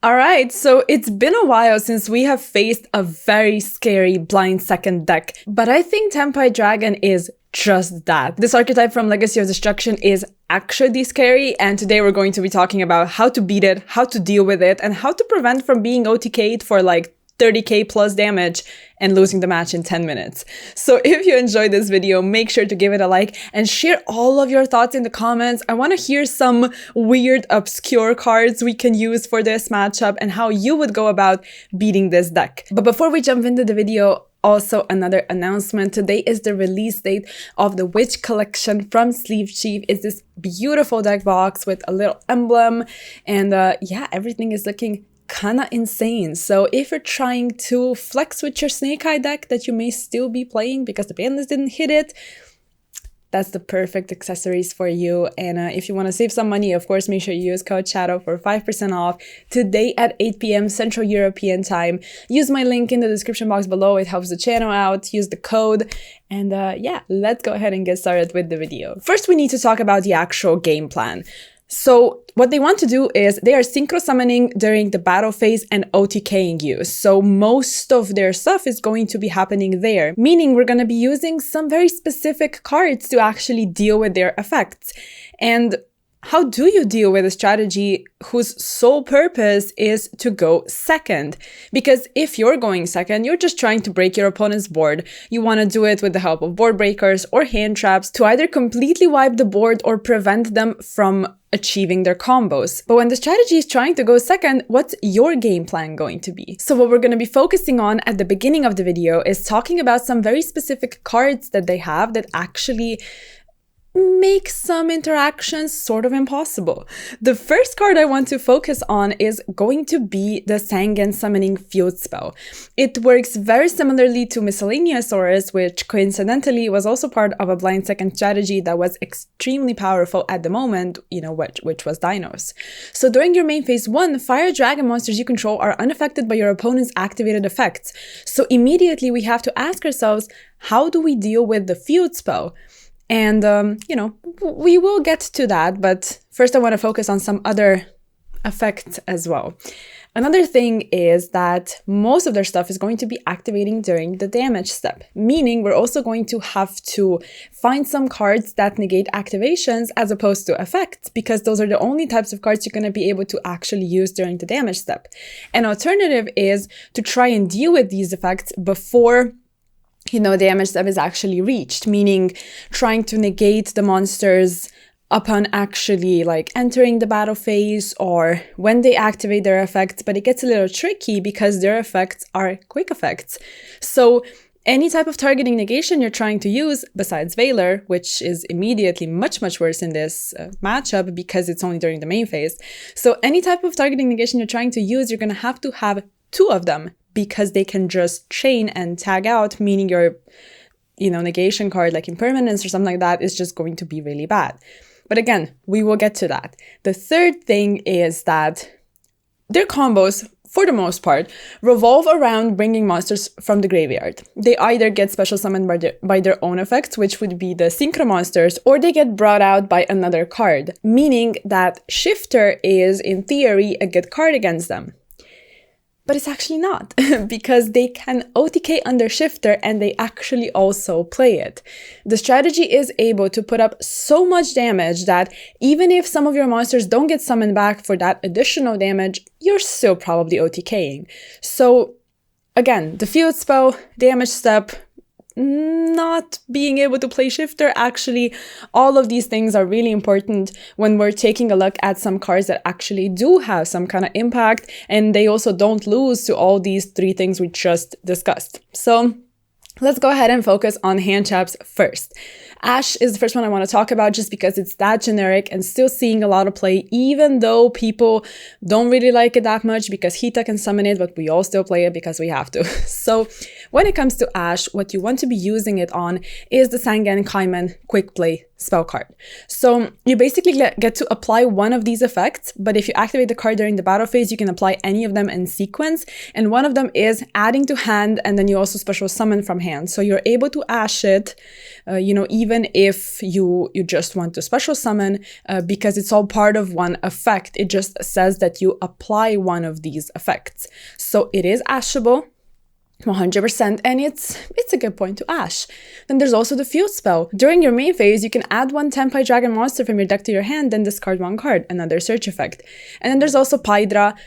Alright, so it's been a while since we have faced a very scary blind second deck, but I think Tenpai Dragon is just that. This archetype from Legacy of Destruction is actually scary, and today we're going to be talking about how to beat it, how to deal with it, and how to prevent from being OTK'd for like 30k plus damage and losing the match in 10 minutes. So if you enjoyed this video, make sure to give it a like and share all of your thoughts in the comments. I want to hear some weird, obscure cards we can use for this matchup and how you would go about beating this deck. But before we jump into the video, also another announcement. Today is the release date of the Witch collection from Sleeve Chief. It's this beautiful deck box with a little emblem, and yeah, everything is looking kinda insane. So if you're trying to flex with your Snake Eye deck that you may still be playing because the ban list didn't hit it, that's the perfect accessories for you. And if you want to save some money, of course, make sure you use code SHADOW for 5% off today at 8 p.m. Central European time. Use my link in the description box below. It helps the channel out. Use the code. And yeah, let's go ahead and get started with the video. First, we need to talk about the actual game plan. So what they want to do is they are synchro summoning during the battle phase and OTKing you. So most of their stuff is going to be happening there, meaning we're going to be using some very specific cards to actually deal with their effects. And how do you deal with a strategy whose sole purpose is to go second? Because if you're going second, you're just trying to break your opponent's board. You want to do it with the help of board breakers or hand traps to either completely wipe the board or prevent them from achieving their combos. But when the strategy is trying to go second, what's your game plan going to be? So what we're going to be focusing on at the beginning of the video is talking about some very specific cards that they have that actually make some interactions sort of impossible. The first card I want to focus on is going to be the Sangen Summoning Field Spell. It works very similarly to Miscellaneousaurus, which coincidentally was also part of a blind second strategy that was extremely powerful at the moment, you know, which was Dinos. So during your main phase 1, fire dragon monsters you control are unaffected by your opponent's activated effects. So immediately we have to ask ourselves, how do we deal with the field spell? And, you know, we will get to that, but first I want to focus on some other effects as well. Another thing is that most of their stuff is going to be activating during the damage step, meaning we're also going to have to find some cards that negate activations as opposed to effects, because those are the only types of cards you're going to be able to actually use during the damage step. An alternative is to try and deal with these effects before damage step is actually reached, meaning trying to negate the monsters upon actually like entering the battle phase or when they activate their effects. But it gets a little tricky because their effects are quick effects. So any type of targeting negation you're trying to use, besides Valor, which is immediately much worse in this matchup because it's only during the main phase. So any type of targeting negation you're trying to use, you're going to have 2 of them, because they can just chain and tag out, meaning your, negation card like Impermanence or something like that is just going to be really bad. But again, we will get to that. The third thing is that their combos, for the most part, revolve around bringing monsters from the graveyard. They either get special summoned by their own effects, which would be the Synchro monsters, or they get brought out by another card, meaning that Shifter is, in theory, a good card against them. But it's actually not, because they can OTK under Shifter and they actually also play it. The strategy is able to put up so much damage that even if some of your monsters don't get summoned back for that additional damage, you're still probably OTKing. So again, the field spell, damage step, not being able to play Shifter, actually, all of these things are really important when we're taking a look at some cards that actually do have some kind of impact, and they also don't lose to all these 3 things we just discussed. So let's go ahead and focus on hand traps first. Ash is the first one I want to talk about just because it's that generic and still seeing a lot of play, even though people don't really like it that much because Hita can summon it, but we all still play it because we have to. So when it comes to Ash, what you want to be using it on is the Sangen Kaiman Quick Play spell card. So you basically get to apply one of these effects, but if you activate the card during the battle phase, you can apply any of them in sequence. And one of them is adding to hand, and then you also special summon from hand. So you're able to ash it, even if you just want to special summon, because it's all part of one effect. It just says that you apply one of these effects. So it is ashable. 100%, and it's a good point to ash. Then there's also the field spell. During your main phase, you can add one Tenpai Dragon monster from your deck to your hand, then discard one card, another search effect. And then there's also Paidra,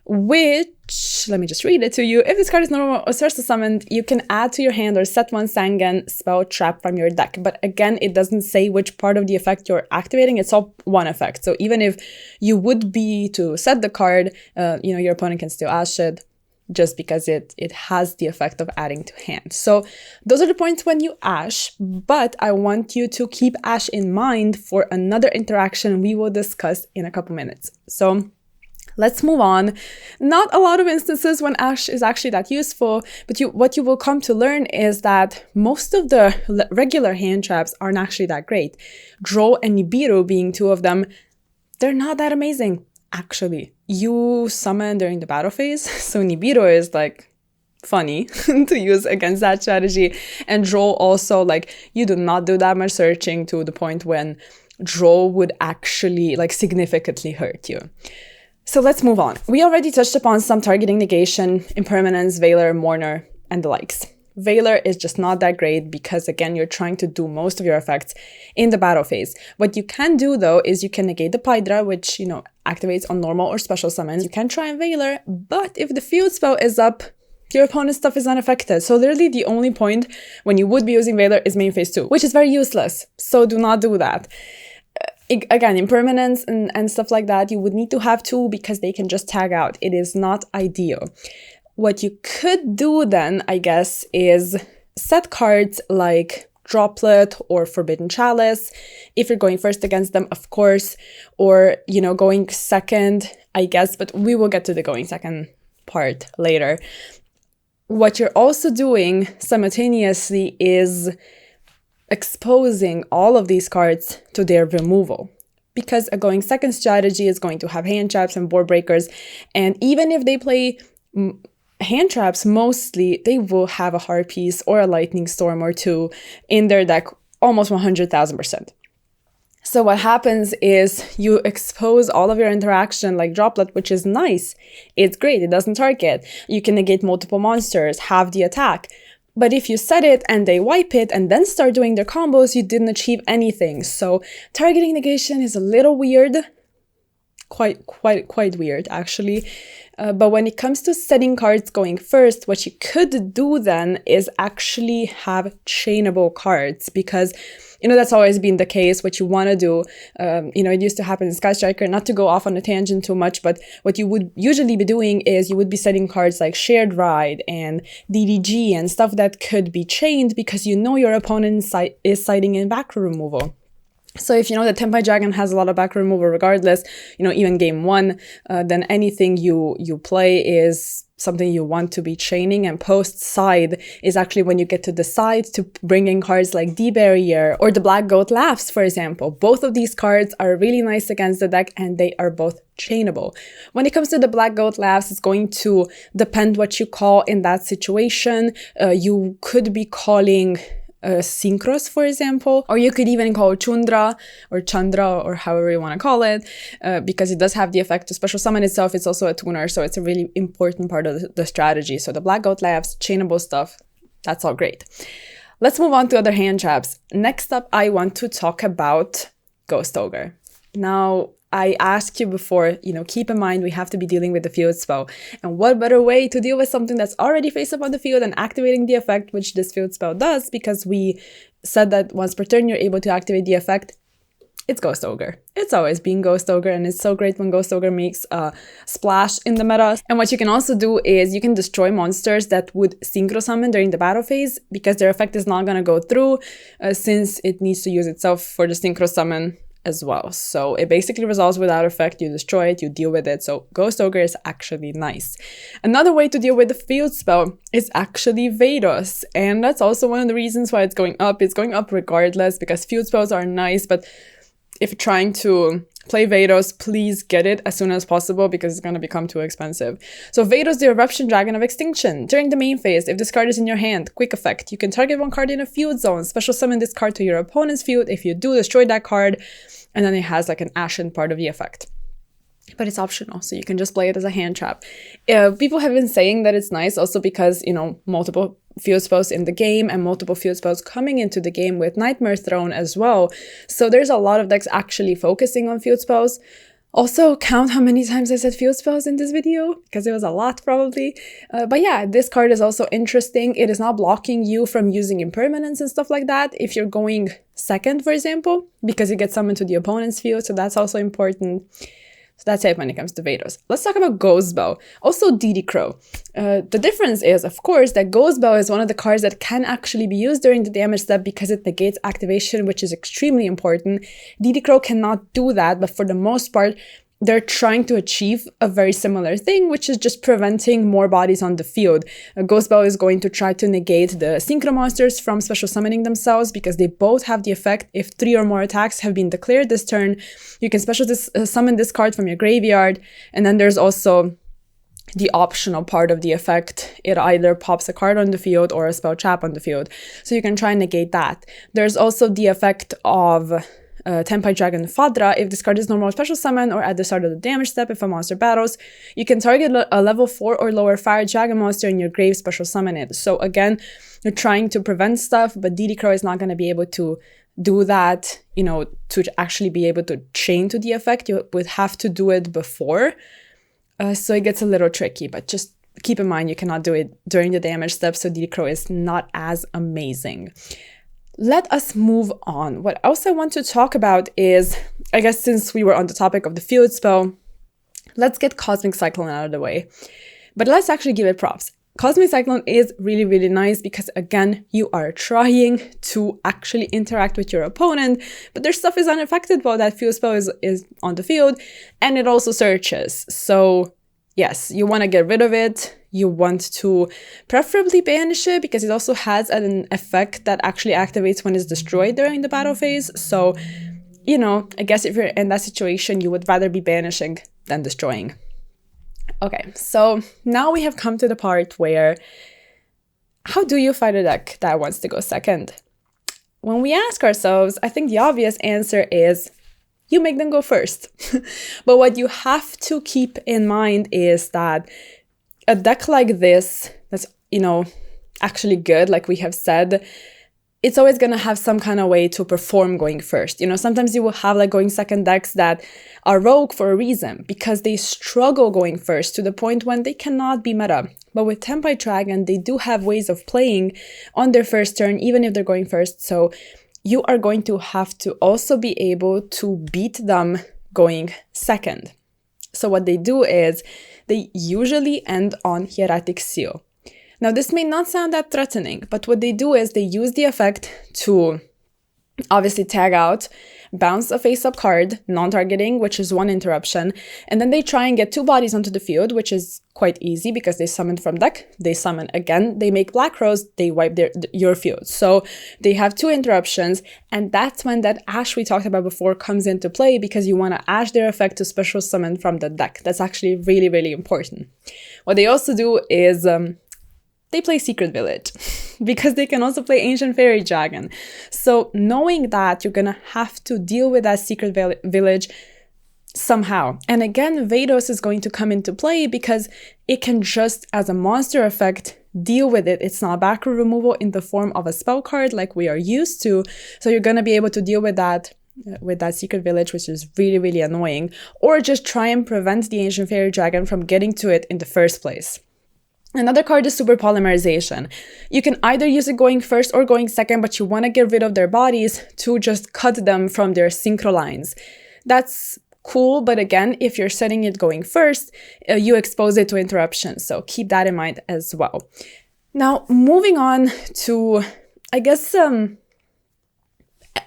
which, let me just read it to you. If this card is normal or special summoned, you can add to your hand or set one Sangen spell trap from your deck. But again, it doesn't say which part of the effect you're activating. It's all one effect. So even if you would be to set the card, your opponent can still ash it, just because it has the effect of adding to hand. So those are the points when you ash, but I want you to keep ash in mind for another interaction we will discuss in a couple minutes. So let's move on. Not a lot of instances when ash is actually that useful, but what you will come to learn is that most of the regular hand traps aren't actually that great. Draw and Nibiru being two of them, they're not that amazing. Actually, you summon during the battle phase, so Nibiru is like funny to use against that strategy, and draw also, like, you do not do that much searching to the point when draw would actually like significantly hurt you. So let's move on. We already touched upon some targeting negation, impermanence, Valor, Mourner, and the likes. Valor is just not that great because, again, you're trying to do most of your effects in the battle phase. What you can do, though, is you can negate the Paidra, which, activates on normal or special summons. You can try and Valor, but if the field spell is up, your opponent's stuff is unaffected. So literally the only point when you would be using Valor is main phase 2, which is very useless. So do not do that. Again, impermanence and stuff like that, you would need to have 2 because they can just tag out. It is not ideal. What you could do then, I guess, is set cards like Droplet or Forbidden Chalice, if you're going first against them, of course, or, going second, I guess, but we will get to the going second part later. What you're also doing simultaneously is exposing all of these cards to their removal. Because a going second strategy is going to have hand traps and board breakers, and even if they play hand traps, mostly they will have a heart piece or a lightning storm or 2 in their deck, almost 100,000%. So what happens is you expose all of your interaction like Droplet, which is nice. It's great. It doesn't target. You can negate multiple monsters, have the attack. But if you set it and they wipe it and then start doing their combos, you didn't achieve anything. So targeting negation is a little weird. Quite weird, actually. But when it comes to setting cards going first, what you could do then is actually have chainable cards, because, that's always been the case. What you want to do, it used to happen in Sky Striker, not to go off on a tangent too much, but what you would usually be doing is you would be setting cards like Shared Ride and DDG and stuff that could be chained because your opponent is siding in back removal. So if the Tenpai Dragon has a lot of back removal regardless, even game 1, then anything you play is something you want to be chaining, and post side is actually when you get to decide to bring in cards like D-Barrier or the Black Goat Laughs, for example. Both of these cards are really nice against the deck, and they are both chainable. When it comes to the Black Goat Laughs, it's going to depend what you call in that situation. You could be calling Synchros, for example, or you could even call Chundra or Chandra or however you want to call it, because it does have the effect to special summon itself. It's also a tuner, so it's a really important part of the strategy. So the Black Goat Labs, chainable stuff, that's all great. Let's move on to other hand traps. Next up, I want to talk about Ghost Ogre. Now, I asked you before, keep in mind we have to be dealing with the field spell. And what better way to deal with something that's already face up on the field and activating the effect, which this field spell does, because we said that once per turn you're able to activate the effect. It's Ghost Ogre. It's always been Ghost Ogre, and it's so great when Ghost Ogre makes a splash in the meta. And what you can also do is you can destroy monsters that would synchro summon during the battle phase, because their effect is not going to go through since it needs to use itself for the synchro summon. as well. So it basically resolves without effect. You destroy it, you deal with it. So Ghost Ogre is actually nice. Another way to deal with the field spell is actually Vados. And that's also one of the reasons why it's going up. It's going up regardless because field spells are nice, but if you're trying to play Vados, please get it as soon as possible because it's going to become too expensive. So Vados, the Eruption Dragon of Extinction. During the main phase, if this card is in your hand, quick effect, you can target one card in a field zone, special summon this card to your opponent's field. If you do, destroy that card, and then it has like an ashen part of the effect. But it's optional, so you can just play it as a hand trap. People have been saying that it's nice also because, you know, multiple field spells in the game and multiple field spells coming into the game with Nightmare Throne as well. So there's a lot of decks actually focusing on field spells. Also, count how many times I said field spells in this video, because it was a lot probably. But yeah, this card is also interesting. It is not blocking you from using impermanence and stuff like that if you're going second, for example, because you get summoned to the opponent's field, so that's also important. So that's it when it comes to Vados. Let's talk about Ghost Bell. Also DD Crow. The difference is, of course, that Ghost Bell is one of the cards that can actually be used during the damage step because it negates activation, which is extremely important. DD Crow cannot do that, but for the most part, they're trying to achieve a very similar thing, which is just preventing more bodies on the field. Ghost Bell is going to try to negate the Synchro monsters from special summoning themselves because they both have the effect. If 3 or more attacks have been declared this turn, you can special summon this card from your graveyard. And then there's also the optional part of the effect. It either pops a card on the field or a spell trap on the field. So you can try and negate that. There's also the effect of Tenpai Dragon Fadra. If this card is normal special summon or at the start of the damage step, if a monster battles, you can target a level 4 or lower fire dragon monster in your grave, special summon it. So again, you're trying to prevent stuff, but DD Crow is not going to be able to do that, you know, to actually be able to chain to the effect. You would have to do it before. So it gets a little tricky, but just keep in mind you cannot do it during the damage step, so DD Crow is not as amazing. Let us move on. What else I want to talk about is, I guess since we were on the topic of the field spell, let's get Cosmic Cyclone out of the way. But let's actually give it props. Cosmic Cyclone is really, really nice because, again, you are trying to actually interact with your opponent, but their stuff is unaffected while that field spell is on the field, and it also searches. So yes, you want to get rid of it. You want to preferably banish it because it also has an effect that actually activates when it's destroyed during the battle phase. So, you know, I guess if you're in that situation, you would rather be banishing than destroying. Okay, so now we have come to the part where, how do you fight a deck that wants to go second? When we ask ourselves, I think the obvious answer is you make them go first. But what you have to keep in mind is that a deck like this, that's, you know, actually good, like we have said, it's always going to have some kind of way to perform going first. You know, sometimes you will have like going second decks that are rogue for a reason because they struggle going first to the point when they cannot be meta. But with Tenpai Dragon, they do have ways of playing on their first turn, even if they're going first. So you are going to have to also be able to beat them going second. So what they do is they usually end on Hieratic Seal. Now, this may not sound that threatening, but what they do is they use the effect to obviously tag out, bounce a face-up card, non-targeting, which is 1 interruption, and then they try and get 2 bodies onto the field, which is quite easy because they summon from deck, they summon again, they make Black Rose, they wipe your field. So they have 2 interruptions, and that's when that Ash we talked about before comes into play because you want to Ash their effect to special summon from the deck. That's actually really, really important. What they also do is they play Secret Village because they can also play Ancient Fairy Dragon. So knowing that you're going to have to deal with that Secret Village somehow. And again, Vados is going to come into play because it can just, as a monster effect, deal with it. It's not back row removal in the form of a spell card like we are used to. So you're going to be able to deal with that Secret Village, which is really, really annoying. Or just try and prevent the Ancient Fairy Dragon from getting to it in the first place. Another card is Super Polymerization. You can either use it going first or going second, but you want to get rid of their bodies to just cut them from their synchro lines. That's cool, but again, if you're setting it going first, you expose it to interruptions, so keep that in mind as well. Now, moving on to, I guess,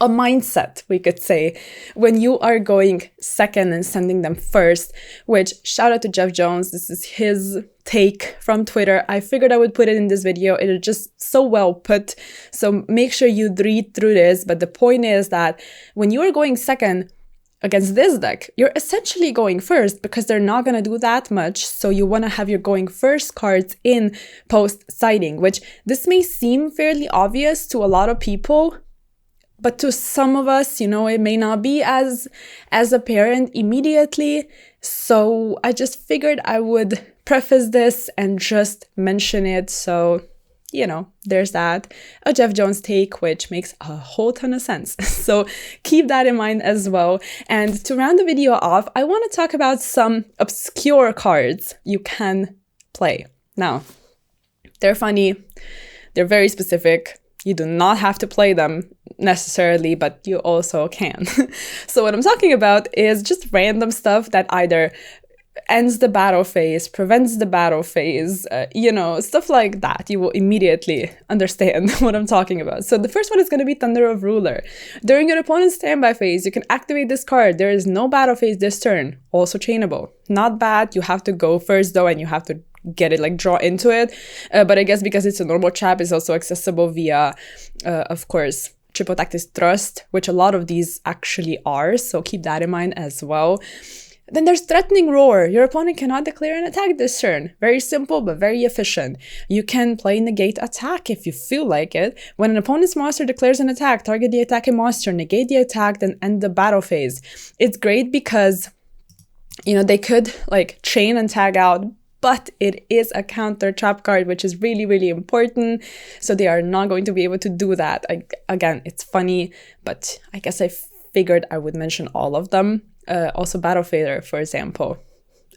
a mindset, we could say, when you are going second and sending them first, which shout out to Jeff Jones. This is his take from Twitter. I figured I would put it in this video. It is just so well put. So make sure you read through this. But the point is that when you are going second against this deck, you're essentially going first because they're not going to do that much. So you want to have your going first cards in post-siding, which this may seem fairly obvious to a lot of people, but to some of us, it may not be as apparent immediately. So I just figured I would preface this and just mention it. So, there's that. A Jeff Jones take, which makes a whole ton of sense. So keep that in mind as well. And to round the video off, I want to talk about some obscure cards you can play. Now, they're funny. They're very specific. You do not have to play them necessarily, but you also can. So what I'm talking about is just random stuff that either ends the battle phase, prevents the battle phase, stuff like that. You will immediately understand what I'm talking about. So the first one is going to be Thunder of Ruler. During your opponent's standby phase, you can activate this card. There is no battle phase this turn. Also chainable. Not bad. You have to go first though, and you have to get it, draw into it. But I guess because it's a normal trap, it's also accessible via, of course, Triple Tactics Thrust, which a lot of these actually are. So keep that in mind as well. Then there's Threatening Roar. Your opponent cannot declare an attack this turn. Very simple, but very efficient. You can play Negate Attack if you feel like it. When an opponent's monster declares an attack, target the attacking monster, negate the attack, then end the battle phase. It's great because, they could chain and tag out, but it is a counter trap card, which is really, really important. So they are not going to be able to do that. Again, it's funny, but I guess I figured I would mention all of them. Also Battle Fader, for example.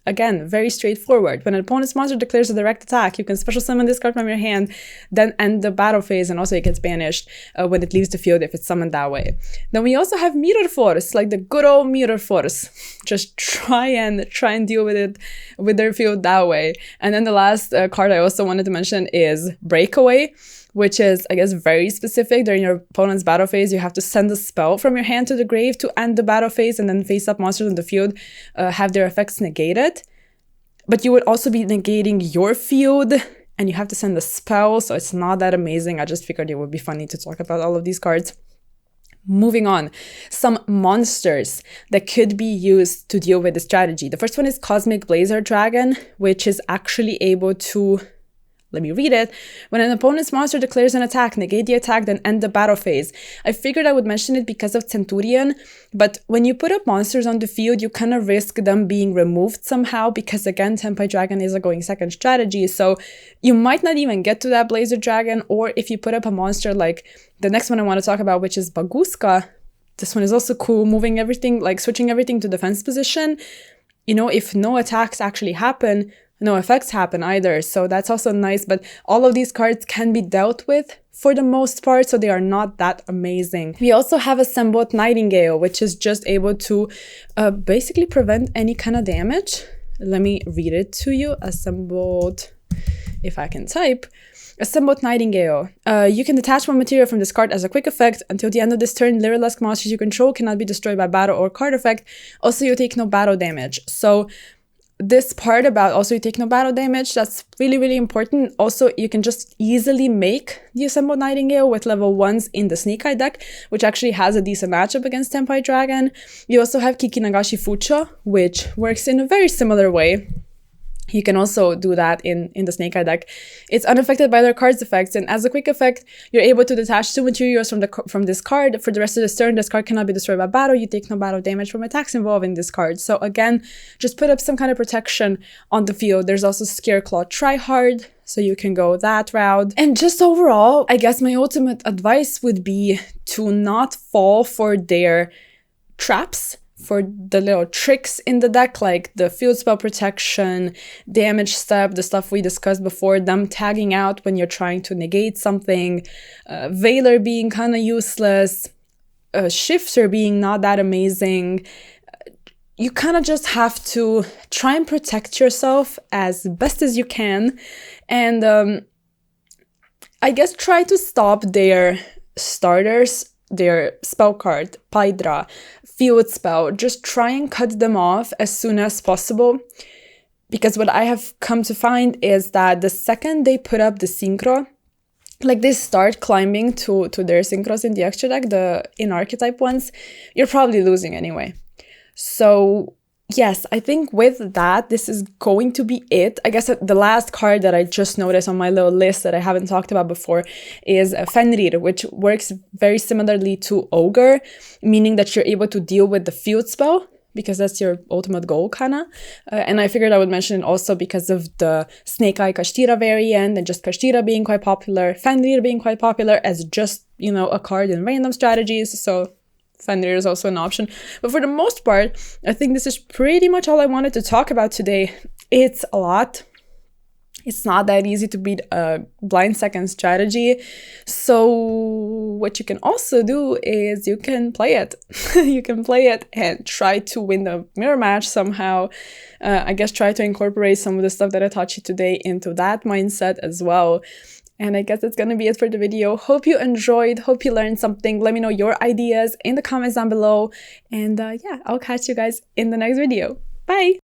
Again, very straightforward. When an opponent's monster declares a direct attack, you can special summon this card from your hand, then end the battle phase, and also it gets banished when it leaves the field if it's summoned that way. Then we also have Mirror Force, the good old Mirror Force. Just try and deal with it with their field that way. And then the last card I also wanted to mention is Breakaway, which is, I guess, very specific. During your opponent's battle phase, you have to send a spell from your hand to the grave to end the battle phase, and then face-up monsters in the field have their effects negated. But you would also be negating your field, and you have to send a spell, so it's not that amazing. I just figured it would be funny to talk about all of these cards. Moving on, some monsters that could be used to deal with the strategy. The first one is Cosmic Blazer Dragon, which is actually able to... Let me read it. When an opponent's monster declares an attack, negate the attack, then end the battle phase. I figured I would mention it because of Centurion, but when you put up monsters on the field, you kind of risk them being removed somehow because, again, Tenpai Dragon is a going second strategy, so you might not even get to that Blazer Dragon, or if you put up a monster like the next one I want to talk about, which is Baguska. This one is also cool, moving everything, switching everything to defense position. If no attacks actually happen, no effects happen either, so that's also nice, but all of these cards can be dealt with for the most part, so they are not that amazing. We also have Assembled Nightingale, which is just able to basically prevent any kind of damage. Let me read it to you. Assembled, if I can type. Assembled Nightingale. You can detach one material from this card as a quick effect. Until the end of this turn, Lyrilusc monsters you control cannot be destroyed by battle or card effect. Also, you take no battle damage. So this part about also you take no battle damage, that's really, really important. Also, you can just easily make the Assembled Nightingale with level 1s in the Snake Eye deck, which actually has a decent matchup against Tenpai Dragon. You also have Kikinagashi Fucho, which works in a very similar way. You can also do that in the Snake Eye deck. It's unaffected by their card's effects, and as a quick effect, you're able to detach 2 materials from this card. For the rest of this turn, this card cannot be destroyed by battle. You take no battle damage from attacks involving this card. So again, just put up some kind of protection on the field. There's also Scareclaw Tryhard, so you can go that route. And just overall, I guess my ultimate advice would be to not fall for their traps, for the little tricks in the deck, like the field spell protection, damage step, the stuff we discussed before, them tagging out when you're trying to negate something, Veiler being kind of useless, Shifter being not that amazing. You kind of just have to try and protect yourself as best as you can, and I guess try to stop their starters their spell card, Pydra, field spell, just try and cut them off as soon as possible. Because what I have come to find is that the second they put up the synchro, like they start climbing to their synchros in the extra deck, the in-archetype ones, you're probably losing anyway. So yes, I think with that, this is going to be it. I guess the last card that I just noticed on my little list that I haven't talked about before is Fenrir, which works very similarly to Ogre, meaning that you're able to deal with the field spell, because that's your ultimate goal, kinda. And I figured I would mention it also because of the Snake Eye Kashtira variant, and just Kashtira being quite popular, Fenrir being quite popular as just, you know, a card in random strategies, so Fenrir is also an option. But for the most part, I think this is pretty much all I wanted to talk about today. It's a lot. It's not that easy to beat a blind second strategy. So what you can also do is you can play it. You can play it and try to win the mirror match somehow. I guess try to incorporate some of the stuff that I taught you today into that mindset as well. And I guess that's gonna be it for the video. Hope you enjoyed, hope you learned something. Let me know your ideas in the comments down below. And yeah, I'll catch you guys in the next video. Bye!